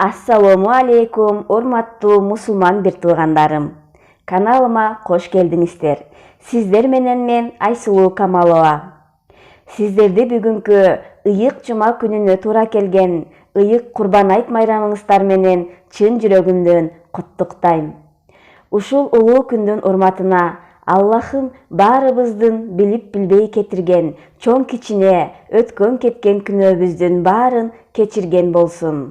Ассаламу алейкум, урматтуу мусулман бир туугандарым. Каналыма кош келдиңиздер. Сиздер менен мен Айсулуу Камалова. Сиздерди бүгүнкү ыйык жума күнүнө туура келген ыйык Курбан айт майрамыңыздар менен чын жүрөгүмдөн куттуктайм. Ушул улуу күндүн урматына Аллахым баарыбыздын билип билбей кетирген, чоң кичине өткөн кеткен күнөөбүздүн баарын кечирген болсун.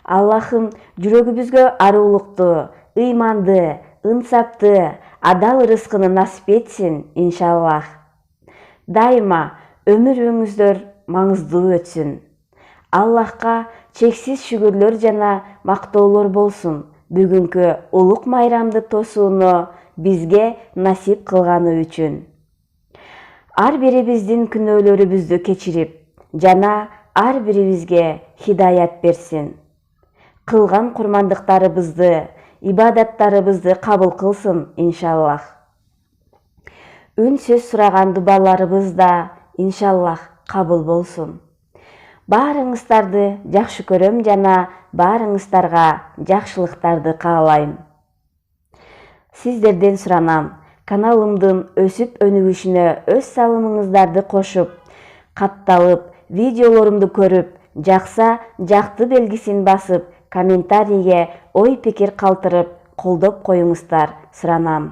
Аллахым жүрөгүбүзгө арулукту, ыйманды, ынсапты, адал рызкыны насип этсин, иншаллах. Дайыма өмүрүңүздөр маңыздуу өтсүн. Аллахка чексиз шүгүрлөр жана мактоолор болсун. Бүгүнкү улук майрамды тосууну бизге насип кылганы үчүн. Ар бирибиздин күнөөлөрүбүздү кечирип, жана ар бирибизге хидаят берсин. Кылган курмандыктарыбызды, ибадаттарыбызды кабыл кылсын, иншаллах. Үнсүз сураган дубаларыбыз да, иншаллах, кабыл болсун. Баарыңыздарды жакшы көрөм жана баарыңыздарга жакшылыктарды каалайм. Сиздерден суранам, каналымдын өсүп өнүгүшүнө өз салымыңыздарды кошуп, катталып, видеолорумду көрүп, жакса жакты белгисин басып, комментарийге ой пикир калтырып, колдоп коюңуздар суранам.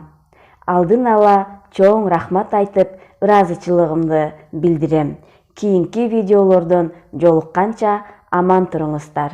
Алдын ала чоң рахмат айтып, ыраазычылыгымды билдирем. Кийинки видеолордон жолукканча аман туруңуздар.